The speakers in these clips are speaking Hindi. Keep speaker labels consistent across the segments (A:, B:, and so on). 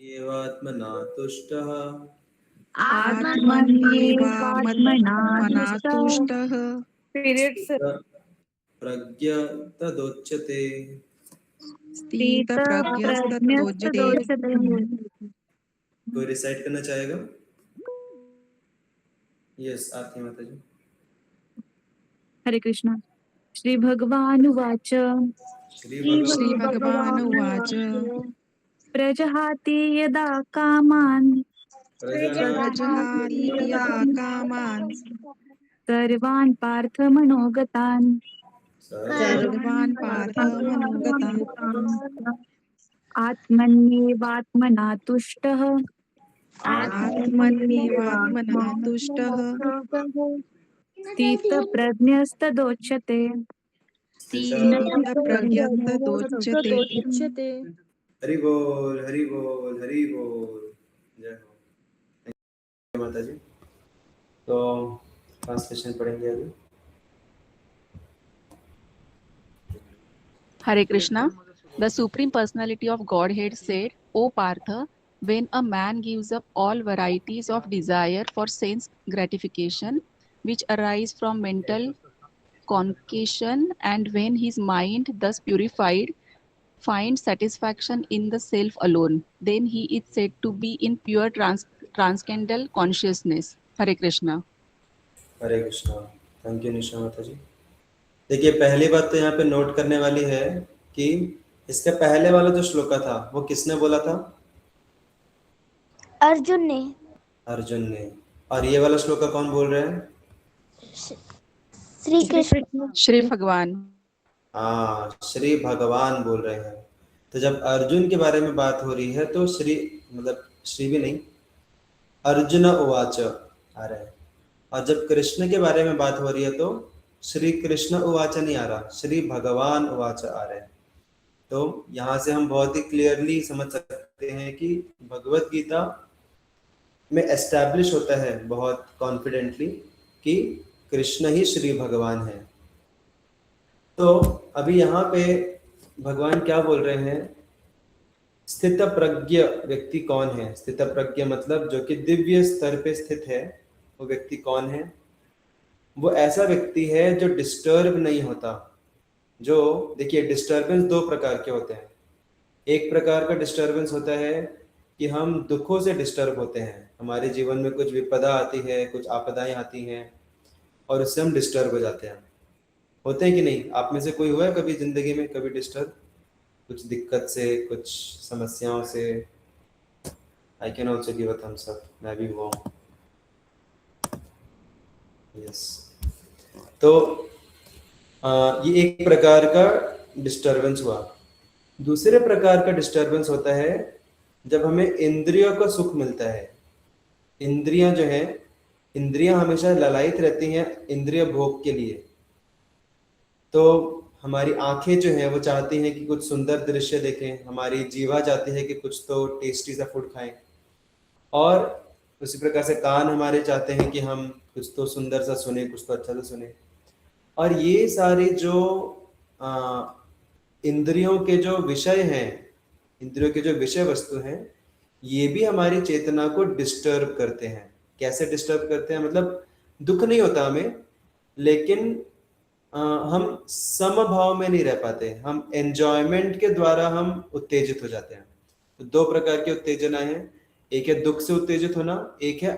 A: एवात्मना तुष्टः
B: आत्मन्येवात्मना
C: तुष्टः
A: प्रज्ञ तदोच्यते।
C: स्थितप्रज्ञस्तदोच्यते।
A: कोई रिसाइट करना चाहेगा? यस, आरती माता जी।
B: हरे कृष्णा। श्री भगवानुवाच
A: श्री
C: श्रीभगवानुवाच
B: प्रजहाति यदा कामान्
C: प्रजहाति यदा कामान्
B: सर्वान् पार्थमनोगतान्
C: सर्वान् पार्थमनोगतान्
B: आत्मन्येवात्मना तुष्टः
C: आत्मन्येवात्मना तुष्टः
B: स्थितप्रज्ञस्तदोच्यते।
C: स्थितप्रज्ञस्तदोच्यते।
A: हरि बोल, हरि बोल, हरि बोल। जय हो। थैंक यू माता जी। तो ट्रांसलेशन पढ़ेंगे अभी।
D: Hare Krishna. The Supreme Personality of Godhead said, O Partha, when a man gives up all varieties of desire for sense gratification, which arise from mental concupiscence, and when his mind, thus purified, finds satisfaction in the self alone, then he is said to be in pure transcendental consciousness. Hare Krishna.
A: Hare Krishna. Thank you Nisha माता जी। देखिए, पहली बात तो यहाँ पे नोट करने वाली है कि इसके पहले वाला जो श्लोका था वो किसने बोला था?
E: अर्जुन ने।
A: अर्जुन ने। और ये वाला श्लोका कौन बोल रहे हैं?
E: श्री कृष्ण।
D: श्री भगवान।
A: हाँ, श्री भगवान बोल रहे हैं। तो जब अर्जुन के बारे में बात हो रही है तो श्री मतलब श्री भी नहीं, अर्जुन उवाच आ रहा है। और जब कृष्ण के बारे में बात हो रही है तो श्री कृष्ण उवाच नहीं आ रहा, श्री भगवान उवाच आ रहे हैं। तो यहाँ से हम बहुत ही क्लियरली समझ सकते हैं कि भगवत गीता में एस्टैब्लिश होता है बहुत कॉन्फिडेंटली कि कृष्ण ही श्री भगवान है। तो अभी यहाँ पे भगवान क्या बोल रहे हैं? स्थित प्रज्ञ व्यक्ति कौन है? स्थित प्रज्ञ मतलब जो कि दिव्य स्तर पे स्थित है, वो व्यक्ति कौन है? वो ऐसा व्यक्ति है जो डिस्टर्ब नहीं होता। जो देखिए, डिस्टर्बेंस दो प्रकार के होते हैं। एक प्रकार का डिस्टर्बेंस होता है कि हम दुखों से डिस्टर्ब होते हैं, हमारे जीवन में कुछ विपदा आती है, कुछ आपदाएं आती हैं और उससे हम डिस्टर्ब हो जाते हैं। होते हैं कि नहीं? आप में से कोई हुआ है कभी जिंदगी में कभी डिस्टर्ब, कुछ दिक्कत से, कुछ समस्याओं से? I can also give a thumbs up, मैं भी हुआ हूँ। यस। तो ये एक प्रकार का डिस्टर्बेंस हुआ। दूसरे प्रकार का डिस्टर्बेंस होता है जब हमें इंद्रियों का सुख मिलता है। इंद्रियां जो है, इंद्रियां हमेशा ललायित रहती हैं इंद्रिय भोग के लिए। तो हमारी आंखें जो है वो चाहती हैं कि कुछ सुंदर दृश्य देखें, हमारी जीवा चाहती है कि कुछ तो टेस्टी सा फूड खाएं, और उसी प्रकार से कान हमारे चाहते हैं कि हम कुछ तो सुंदर सा सुने, कुछ तो अच्छा सा सुने। और ये सारे जो इंद्रियों के जो विषय हैं, इंद्रियों के जो विषय वस्तु हैं, ये भी हमारी चेतना को डिस्टर्ब करते हैं। कैसे डिस्टर्ब करते हैं? मतलब दुख नहीं होता हमें, लेकिन हम समभाव में नहीं रह पाते। हम एंजॉयमेंट के द्वारा हम उत्तेजित हो जाते हैं। तो दो प्रकार की उत्तेजना है, एक है दुख से उत्तेजित होना, एक है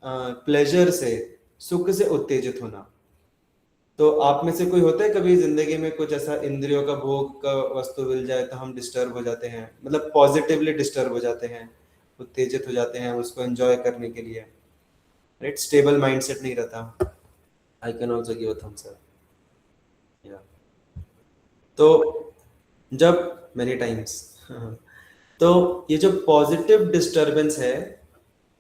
A: प्लेजर से, सुख से उत्तेजित होना। तो आप में से कोई होता है कभी जिंदगी में कुछ ऐसा इंद्रियों का भोग का वस्तु मिल जाए तो हम डिस्टर्ब हो जाते हैं, मतलब पॉजिटिवली डिस्टर्ब हो जाते हैं, उत्तेजित हो जाते हैं उसको एंजॉय करने के लिए, राइट? स्टेबल माइंडसेट नहीं रहता। I can also give a thumbs up. तो जब मेनी टाइम्स तो ये जो पॉजिटिव डिस्टरबेंस है,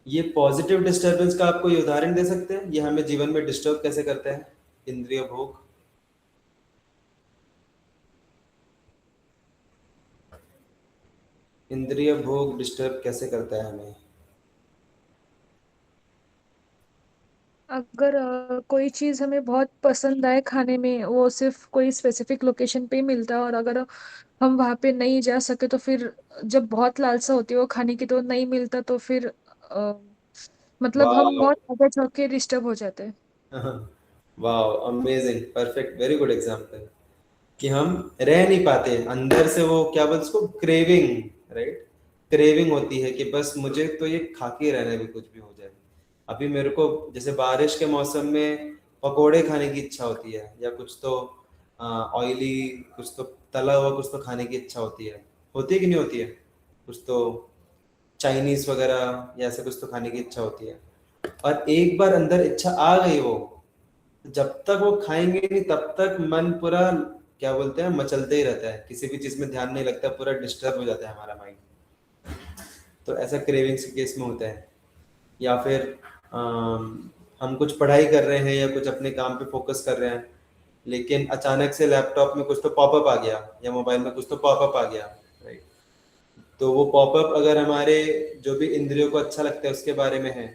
A: ये पॉजिटिव डिस्टरबेंस का आप कोई उदाहरण दे सकते हैं? ये हमें जीवन में डिस्टर्ब कैसे करता है, इंद्रिय भोग? इंद्रिय भोग डिस्टर्ब कैसे करता है हमें?
E: अगर कोई चीज़ हमें बहुत पसंद आए खाने में, वो सिर्फ कोई स्पेसिफिक लोकेशन पे ही मिलता है, और अगर हम वहाँ पे नहीं जा सके तो फिर जब बहुत लालसा होती है वो खाने की तो नहीं मिलता, तो फिर मतलब हम
A: वाह,
E: बहुत आगे चल के डिस्टर्ब हो जाते हैं।
A: वाह, amazing, perfect, very good example. कि हम रह नहीं पाते अंदर से, वो क्या बोलते उसको, क्रेविंग, राइट? क्रेविंग होती है कि बस मुझे तो ये खा के रहना है, भी कुछ भी हो जाए। अभी मेरे को जैसे बारिश के मौसम में पकोड़े खाने की इच्छा होती है, या कुछ तो ऑयली, कुछ तो तला हुआ कुछ तो खाने की इच्छा होती है कि नहीं होती है? कुछ तो चाइनीज वगैरह या ऐसे कुछ तो खाने की इच्छा होती है। और एक बार अंदर इच्छा आ गई, वो जब तक वो खाएंगे नहीं तब तक मन पूरा, क्या बोलते हैं, मचलते ही रहता है, किसी भी चीज में ध्यान नहीं लगता, पूरा डिस्टर्ब हो जाता है हमारा माइंड। तो ऐसा क्रेविंग्स के केस में होता है। या फिर हम कुछ पढ़ाई कर रहे हैं या कुछ अपने काम पे फोकस कर रहे हैं, लेकिन अचानक से लैपटॉप में कुछ तो पॉपअप आ गया, या मोबाइल में कुछ तो पॉपअप आ गया, राइट? तो वो पॉपअप अगर हमारे जो भी इंद्रियों को अच्छा लगता है उसके बारे में है,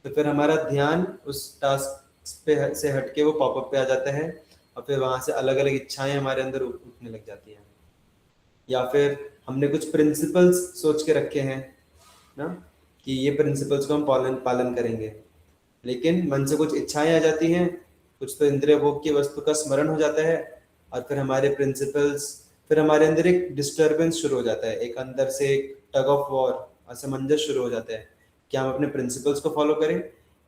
A: तो फिर हमारा ध्यान उस टास्क पे से हटके वो पॉपअप पे आ जाता है, और फिर वहां से अलग अलग इच्छाएं हमारे अंदर उठने लग जाती हैं। या फिर हमने कुछ प्रिंसिपल्स सोच के रखे हैं ना, कि ये प्रिंसिपल्स को हम पालन पालन करेंगे, लेकिन मन से कुछ इच्छाएं आ जाती हैं, कुछ तो इंद्रिय भोग की वस्तु का स्मरण हो जाता है, और फिर हमारे प्रिंसिपल्स, फिर हमारे अंदर एक डिस्टरबेंस शुरू हो जाता है, एक अंदर से एक टग ऑफ वॉर, असमंजस शुरू हो जाता है कि हम अपने प्रिंसिपल्स को फॉलो करें,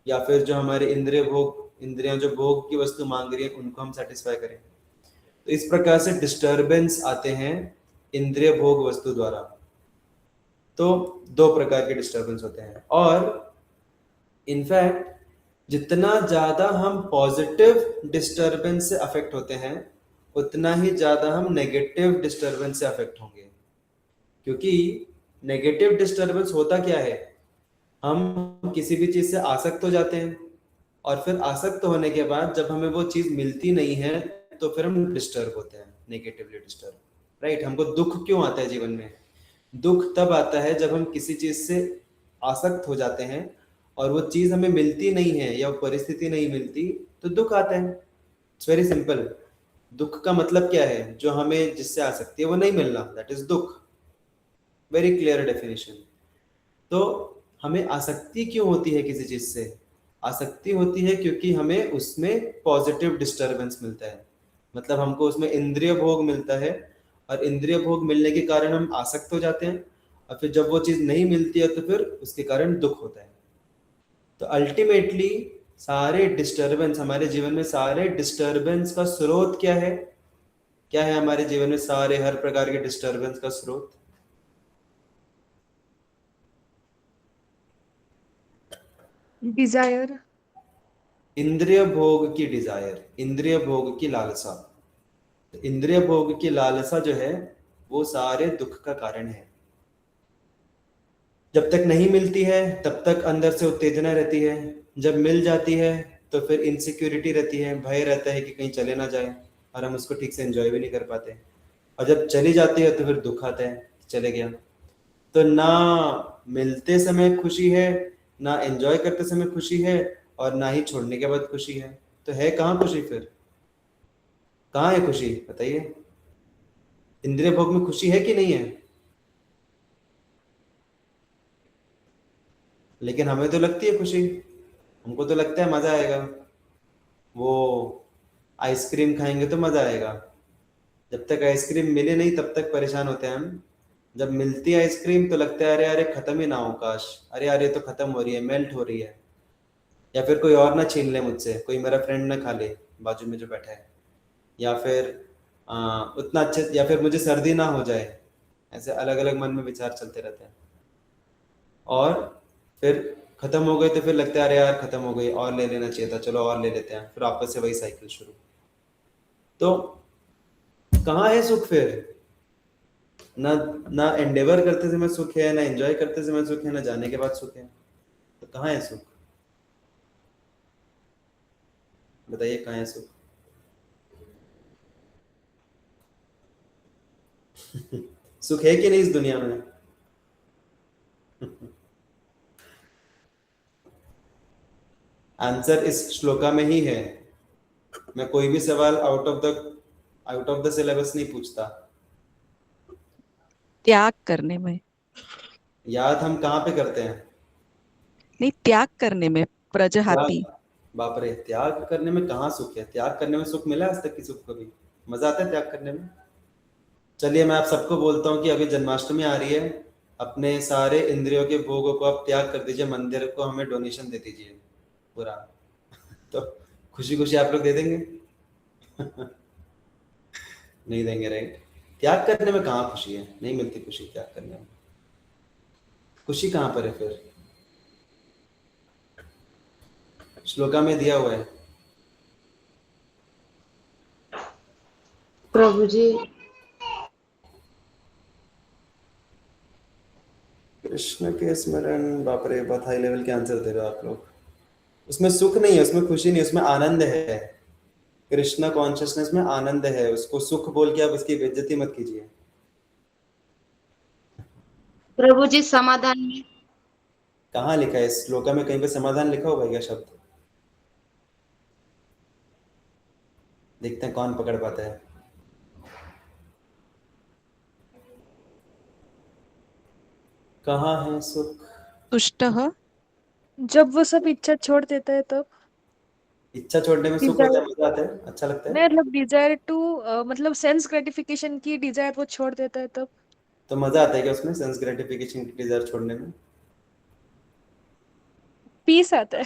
A: या फिर जो हमारे इंद्रिय भोग, इंद्रियां जो भोग की वस्तु मांग रही है उनको हम सेटिस्फाई करें। तो इस प्रकार से डिस्टरबेंस आते हैं इंद्रिय भोग वस्तु द्वारा। तो दो प्रकार के डिस्टरबेंस होते हैं, और इनफैक्ट जितना ज्यादा हम पॉजिटिव डिस्टरबेंस से अफेक्ट होते हैं, उतना ही ज्यादा हम नेगेटिव डिस्टरबेंस से अफेक्ट होंगे। क्योंकि नेगेटिव डिस्टरबेंस होता क्या है, हम किसी भी चीज से आसक्त हो जाते हैं, और फिर आसक्त होने के बाद जब हमें वो चीज मिलती नहीं है, तो फिर हम डिस्टर्ब होते हैं, नेगेटिवली डिस्टर्ब, राइट? हमको दुख क्यों आता है जीवन में? दुख तब आता है जब हम किसी चीज से आसक्त हो जाते हैं और वो चीज हमें मिलती नहीं है, या वो परिस्थिति नहीं मिलती, तो दुख आता है। It's very simple. दुख का मतलब क्या है? जो हमें जिससे आसक्ति है वो नहीं मिलना, दैट इज दुख। Very clear definition. तो हमें आसक्ति क्यों होती है किसी चीज से? आसक्ति होती है क्योंकि हमें उसमें पॉजिटिव डिस्टरबेंस मिलता है, मतलब हमको उसमें इंद्रिय भोग मिलता है, और इंद्रिय भोग मिलने के कारण हम आसक्त हो जाते हैं, और फिर जब वो चीज नहीं मिलती है तो फिर उसके कारण दुख होता है। तो अल्टीमेटली सारे डिस्टरबेंस हमारे जीवन में, सारे डिस्टरबेंस का स्रोत क्या है? क्या है हमारे जीवन में सारे हर प्रकार के डिस्टरबेंस का स्रोत?
E: डिजायर।
A: इंद्रिय भोग की डिजायर, इंद्रिय भोग की लालसा। तो इंद्रिय भोग की लालसा जो है वो सारे दुख का कारण है। जब तक नहीं मिलती है तब तक अंदर से उत्तेजना रहती है, जब मिल जाती है तो फिर इनसिक्योरिटी रहती है, भय रहता है कि कहीं चले ना जाए, और हम उसको ठीक से एंजॉय भी नहीं कर पाते। और जब चली जाती है तो फिर दुख आता है, चले गया। तो ना मिलते समय खुशी है, ना एंजॉय करते समय खुशी है, और ना ही छोड़ने के बाद खुशी है। तो है कहाँ खुशी फिर? कहाँ है खुशी, बताइए? इंद्रिय भोग में खुशी है कि नहीं है? लेकिन हमें तो लगती है खुशी, हमको तो लगता है मजा आएगा, वो आइसक्रीम खाएंगे तो मजा आएगा। जब तक आइसक्रीम मिले नहीं तब तक परेशान होते हैं हम, जब मिलती है आइसक्रीम तो लगता है अरे अरे खत्म ही ना हो काश, अरे अरे तो खत्म हो रही है, मेल्ट हो रही है। या फिर कोई और ना छीन ले मुझसे, कोई मेरा फ्रेंड ना खा ले बाजू में जो बैठा है, या फिर उतना अच्छे, या फिर मुझे सर्दी ना हो जाए। ऐसे अलग अलग मन में विचार चलते रहते हैं, और फिर खत्म हो गए तो फिर लगता है अरे यार खत्म हो गई, और ले लेना चाहिए था, चलो और ले लेते हैं, फिर वापस से वही साइकिल शुरू। तो कहाँ है सुख फिर? ना ना एंडेवर करते समय सुख है, ना एंजॉय करते समय सुख है, ना जाने के बाद सुख है। तो कहाँ है सुख? बताइए कहाँ है सुख? सुख है कि नहीं इस दुनिया में? आंसर इस श्लोका में ही है। मैं कोई भी सवाल आउट ऑफ द सिलेबस नहीं पूछता।
C: त्याग करने में।
A: याद हम कहाँ पे करते हैं?
C: नहीं, त्याग करने में। प्रजहाति।
A: त्याग, बाप रे, त्याग करने में कहाँ सुख है? त्याग करने में सुख मिला आज तक किसी को? कभी मजा आता है त्याग करने में? चलिए मैं आप सबको बोलता हूँ कि अभी जन्माष्टमी आ रही है, अपने सारे इंद्रियों के भोगों को आप त्याग कर दीजिए, मंदिर को हमें डोनेशन दे दीजिए पूरा। तो खुशी खुशी आप लोग दे देंगे? नहीं देंगे, राइट? त्याग करने में कहाँ खुशी है? नहीं मिलती खुशी त्याग करने में। खुशी कहाँ पर है फिर? श्लोका में दिया हुआ है।
F: प्रभु जी,
A: कृष्ण के स्मरण, बाप रे, बहुत हाई लेवल के आंसर दे रहे हो आप लोग। उसमें सुख नहीं है, उसमें खुशी नहीं है, उसमें आनंद है। कृष्ण कॉन्शियसनेस में आनंद है, उसको सुख बोल के आप उसकी बेइज्जती मत कीजिए।
F: प्रभु जी समाधान में
A: कहाँ लिखा है इस श्लोका में? कहीं पे समाधान लिखा होगा क्या शब्द? देखते हैं कौन पकड़ पाता है। कहाँ है सुख?
C: तुष्टः।
E: जब वो सब इच्छा छोड़ देता है तब।
A: इच्छा छोड़ने में सुख होता है, मजा आता है, अच्छा लगता है।
E: नहीं मतलब डिजायर टू, मतलब सेंस ग्रेटिफिकेशन की डिजायर वो छोड़ देता है तब।
A: तो मजा आता है क्या उसमें, सेंस ग्रेटिफिकेशन की डिजायर छोड़ने में?
E: पीस आता है।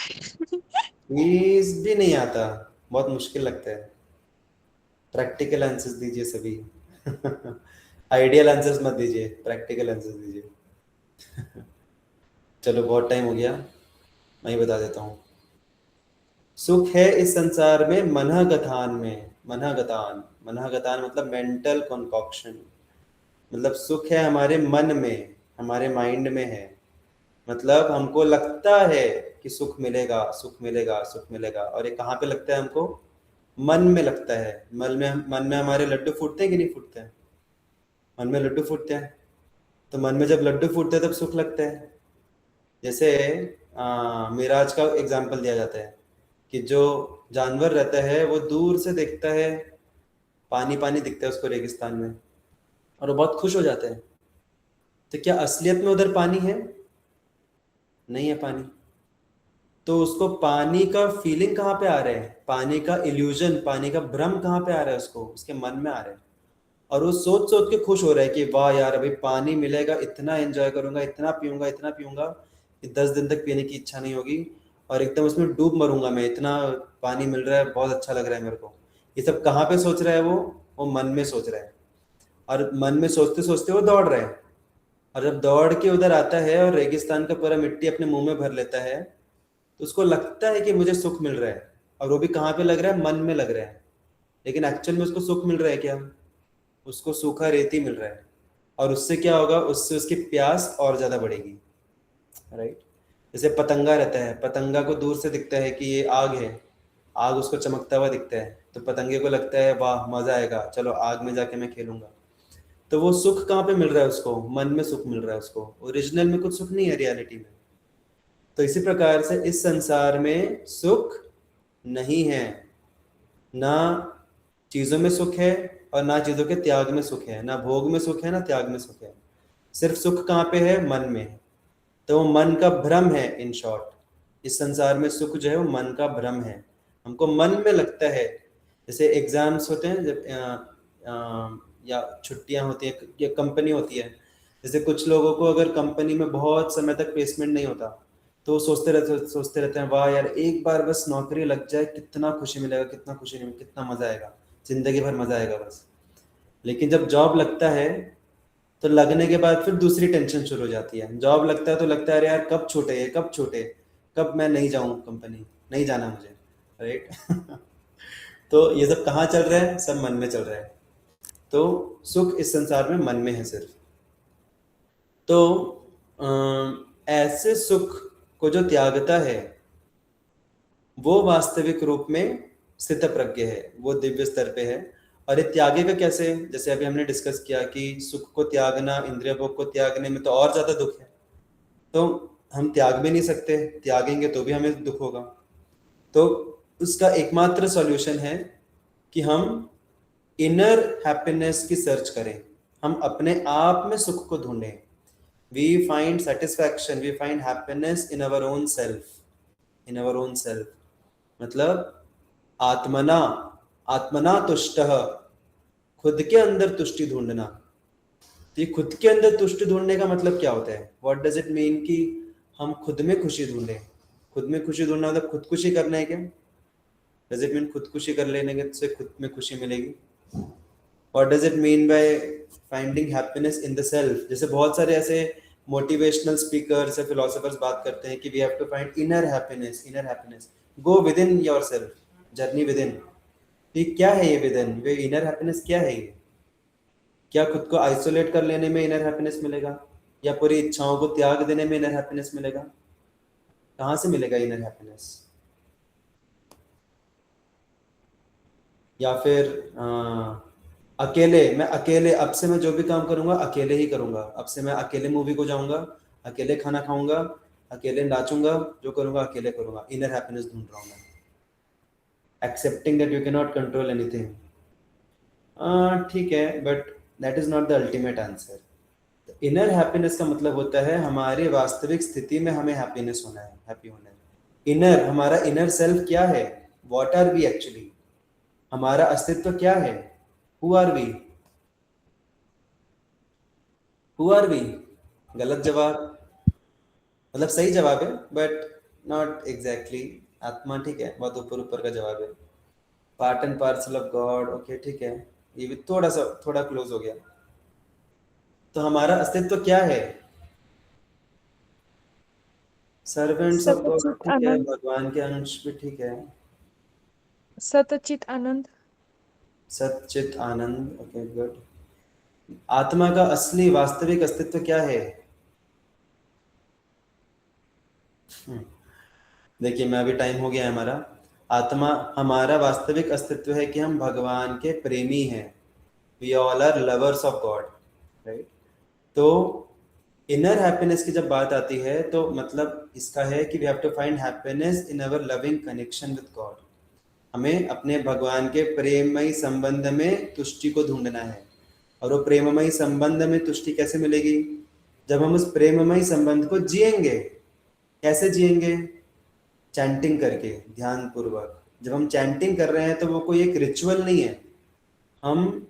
A: प्लीज भी नहीं आता, बहुत मुश्किल लगता है। प्रैक्टिकल आंसर्स दीजिए सभी। आइडियल आंसर्स मत दीजिए, प्रैक्टिकल आंसर्स दीजिए। चलो बहुत टाइम हो गया, मैं ही बता देता हूँ। सुख है इस संसार में मनः गतान में। मनः गतान, मनः गतान मतलब मेंटल कॉन्कॉक्शन, मतलब सुख है हमारे मन में, हमारे माइंड में है। मतलब हमको लगता है कि सुख मिलेगा, सुख मिलेगा, सुख मिलेगा, और ये कहाँ पे लगता है हमको? मन में लगता है। मन में हमारे लड्डू फूटते हैं कि नहीं फूटते हैं? मन में लड्डू फूटते हैं। तो मन में जब लड्डू फूटते हैं तब सुख लगता है। जैसे मिराज का एग्जाम्पल दिया जाता है कि जो जानवर रहता है वो दूर से देखता है, पानी पानी दिखता है उसको रेगिस्तान में, और वो बहुत खुश हो जाता है। तो क्या असलियत में उधर पानी है? नहीं है पानी। तो उसको पानी का फीलिंग कहाँ पे आ रहा है? पानी का इल्यूजन, पानी का भ्रम कहाँ पे आ रहा है? उसको उसके मन में आ रहा है, और वो सोच सोच के खुश हो रहा है कि वाह यार अभी पानी मिलेगा, इतना एंजॉय करूंगा, इतना पीऊंगा, इतना पीऊंगा कि 10 दिन तक पीने की इच्छा नहीं होगी, और एकदम उसमें डूब मरूंगा मैं, इतना पानी मिल रहा है, बहुत अच्छा लग रहा है मेरे को। ये सब कहाँ पे सोच रहा है? वो मन में सोच रहा है, और मन में सोचते सोचते वो दौड़ रहा है। और जब दौड़ के उधर आता है और रेगिस्तान का पूरा मिट्टी अपने मुंह में भर लेता है, तो उसको लगता है कि मुझे सुख मिल रहा है, और वो भी कहाँ पे लग रहा है? मन में लग रहा है। लेकिन एक्चुअल में उसको सुख मिल रहा है क्या? उसको सूखा रेती मिल रहा है, और उससे क्या होगा? उससे उसकी प्यास और ज्यादा बढ़ेगी, राइट? जैसे पतंगा रहता है, पतंगा को दूर से दिखता है कि ये आग है, आग उसको चमकता हुआ दिखता है, तो पतंगे को लगता है वाह मजा आएगा, चलो आग में जाके मैं खेलूंगा। तो वो सुख कहाँ पे मिल रहा है उसको? मन में सुख मिल रहा है उसको, ओरिजिनल में कुछ सुख नहीं है रियलिटी में। तो इसी प्रकार से इस संसार में सुख नहीं है, ना चीजों में सुख है और ना चीजों के त्याग में सुख है, ना भोग में सुख है ना त्याग में सुख है। सिर्फ सुख कहाँ पे है? मन में। तो वो मन का भ्रम है। इन शॉर्ट इस संसार में सुख जो है वो मन का भ्रम है, हमको मन में लगता है। जैसे एग्जाम्स होते हैं जब या छुट्टियां होती है या कंपनी होती है, जैसे कुछ लोगों को अगर कंपनी में बहुत समय तक प्लेसमेंट नहीं होता तो वो सोचते रहते हैं वाह यार एक बार बस नौकरी लग जाए, कितना खुशी मिलेगा, कितना खुशी नहीं, कितना मजा आएगा, जिंदगी भर मजा आएगा बस। लेकिन जब जॉब लगता है तो लगने के बाद फिर दूसरी टेंशन शुरू हो जाती है। जॉब लगता है तो लगता है अरे यार कब छूटे, ये कब छूटे, कब मैं नहीं जाऊं कंपनी, नहीं जाना मुझे, राइट? तो ये सब कहाँ चल रहा है? सब मन में चल रहा है। तो सुख इस संसार में मन में है सिर्फ। तो ऐसे सुख को जो त्यागता है वो वास्तविक रूप में स्थित प्रज्ञ है, वो दिव्य स्तर पे है। और ये त्यागेगा कैसे? जैसे अभी हमने डिस्कस किया कि सुख को त्यागना, इंद्रिय भोग को त्यागने में तो और ज्यादा दुख है, तो हम त्याग भी नहीं सकते, त्यागेंगे तो भी हमें दुख होगा। तो उसका एकमात्र सॉल्यूशन है कि हम इनर हैप्पीनेस की सर्च करें, हम अपने आप में सुख को ढूंढें। We find satisfaction, we find happiness in our own self, in our own self. मतलब आत्मना आत्मना तुष्टः, खुद के अंदर तुष्टि ढूंढना। तो ये खुद के अंदर तुष्टि ढूंढने का मतलब क्या होता है? व्हाट डज इट मीन कि हम खुद में खुशी ढूंढें? खुद में खुशी ढूंढना मतलब खुदकुशी करना है क्या? डज इट मीन खुदकुशी कर लेने से खुद में खुशी मिलेगी? What does it mean by finding happiness in the self? जैसे बहुत सारे ऐसे मोटिवेशनल स्पीकर्स या फिलोसोफर्स बात करते हैं कि we have to find inner happiness, inner happiness, go within yourself, journey within. ठीक, क्या है ये within? Way inner happiness क्या है ये? क्या खुद को आइसोलेट कर लेने में इनर हैप्पीनेस मिलेगा, या पूरी इच्छाओं को त्याग देने में इनर हैप्पीनेस मिलेगा? कहाँ से मिलेगा इनर हैप्पीनेस? या फिर अकेले, मैं अकेले, अब से मैं जो भी काम करूंगा अकेले ही करूंगा, अब से मैं अकेले मूवी को जाऊंगा, अकेले खाना खाऊंगा, अकेले नाचूंगा, जो करूंगा अकेले करूंगा, इनर हैप्पीनेस ढूंढ रहा हूं मैं। Accepting that you can not control anything, ठीक है, but that is not the ultimate answer. Inner happiness का मतलब होता है हमारी वास्तविक स्थिति में हमें हैप्पीनेस होना है, हैप्पी होना है। इनर, हमारा इनर सेल्फ क्या है? What are we actually? हमारा अस्तित्व क्या है? Who are we? Who are we? गलत जवाब, मतलब सही जवाब है बट नॉट एग्जैक्टली। आत्मा, ठीक है, बहुत ऊपर ऊपर का जवाब है। Part and parcel of God, okay ठीक है, ये भी थोड़ा क्लोज हो गया। तो हमारा अस्तित्व क्या है? सर्वेंट्स ऑफ गॉड,
E: सतचित
A: ठीक है,
E: आनंद,
A: भगवान के अंश भी ठीक है।
E: सतचित आनंद,
A: सच्चित आनंद, ओके गुड। आत्मा का असली वास्तविक अस्तित्व क्या है? देखिए, मैं अभी टाइम हो गया है हमारा। आत्मा, हमारा वास्तविक अस्तित्व है कि हम भगवान के प्रेमी हैं। We all are lovers of God, right? तो इनर हैप्पीनेस की जब बात आती है तो मतलब इसका है कि we have to find happiness in our loving connection with God. हमें अपने भगवान के प्रेममयी संबंध में तुष्टि को ढूंढना है। और वो प्रेममयी संबंध में तुष्टि कैसे मिलेगी? जब हम उस प्रेममयी संबंध को जिएंगे। कैसे जिएंगे? चैंटिंग करके, ध्यान पूर्वक। जब हम चैंटिंग कर रहे हैं तो वो कोई एक रिचुअल नहीं है, हम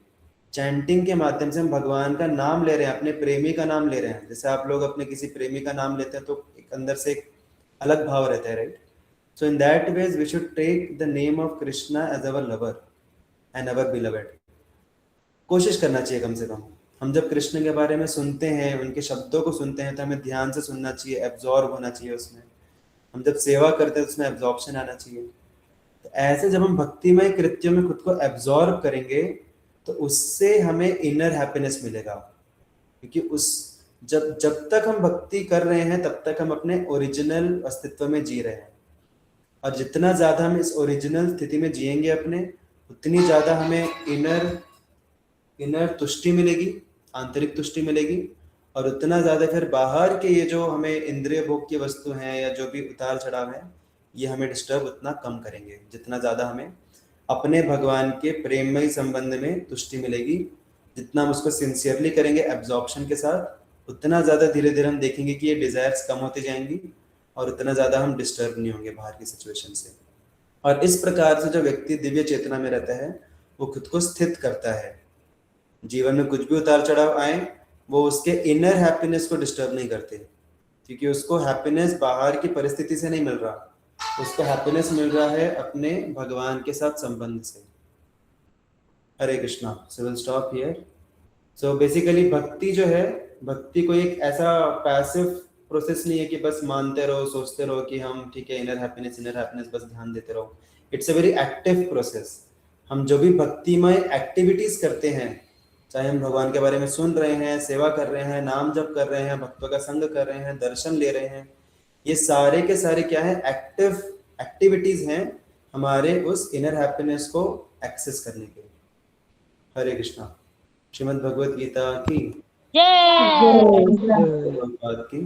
A: चैंटिंग के माध्यम से हम भगवान का नाम ले रहे हैं, अपने प्रेमी का नाम ले रहे हैं। जैसे आप लोग अपने किसी प्रेमी का नाम लेते हैं तो एक अंदर से एक अलग भाव रहता है, right? So in that ways we should take the name of Krishna as our lover and our beloved. कोशिश करना चाहिए कम से कम। हम जब कृष्ण के बारे में सुनते हैं, उनके शब्दों को सुनते हैं, तो हमें ध्यान से सुनना चाहिए, एब्जॉर्ब होना चाहिए उसमें। हम जब सेवा करते हैं तो उसमें एब्जॉर्प्शन आना चाहिए। तो ऐसे जब हम भक्तिमय कृत्यों में खुद को एब्जॉर्ब करेंगे तो उससे हमें इनर हैप्पीनेस मिलेगा। क्योंकि जब तक हम भक्ति कर रहे हैं तब तक हम अपने ओरिजिनल अस्तित्व में जी रहे हैं। और जितना ज्यादा हम इस ओरिजिनल स्थिति में जिएंगे अपने, उतनी ज्यादा हमें इनर तुष्टि मिलेगी, आंतरिक तुष्टि मिलेगी। और उतना ज्यादा फिर बाहर के ये जो हमें इंद्रिय भोग की वस्तु हैं या जो भी उतार चढ़ाव है, ये हमें डिस्टर्ब उतना कम करेंगे जितना ज्यादा हमें अपने भगवान के प्रेममय संबंध में तुष्टि मिलेगी। जितना हम उसको सिंसियरली करेंगे एब्जॉर्प्शन के साथ, उतना ज्यादा धीरे धीरे हम देखेंगे कि ये डिजायर्स कम होती जाएंगी और उतना ज्यादा हम डिस्टर्ब नहीं होंगे बाहर की सिचुएशन से। और इस प्रकार से जो व्यक्ति दिव्य चेतना में रहता है वो खुद को स्थित करता है। जीवन में कुछ भी उतार चढ़ाव आए, वो उसके इनर हैप्पीनेस को डिस्टर्ब नहीं करते, क्योंकि उसको हैप्पीनेस बाहर की परिस्थिति से नहीं मिल रहा, उसको हैप्पीनेस मिल रहा है अपने भगवान के साथ संबंध से। Hare Krishna. So will stop here. So basically भक्ति जो है, भक्ति कोई एक ऐसा पैसिव प्रोसेस नहीं है कि बस मानते रहो, सोचते रहो कि हम ठीक है, इनर हैप्पीनेस बस ध्यान देते रहो। It's a very active process. हम जो भी भक्तिमय एक्टिविटीज करते हैं, चाहे हम भगवान के बारे में सुन रहे हैं, सेवा कर रहे हैं, नाम जप कर रहे हैं, भक्तों का संग कर रहे हैं, दर्शन ले रहे हैं, ये सारे के सारे क्या है? एक्टिव एक्टिविटीज हैं हमारे उस इनर हैप्पीनेस को एक्सेस करने के। हरे कृष्णा। श्रीमद् भगवत गीता की
F: जय।
A: की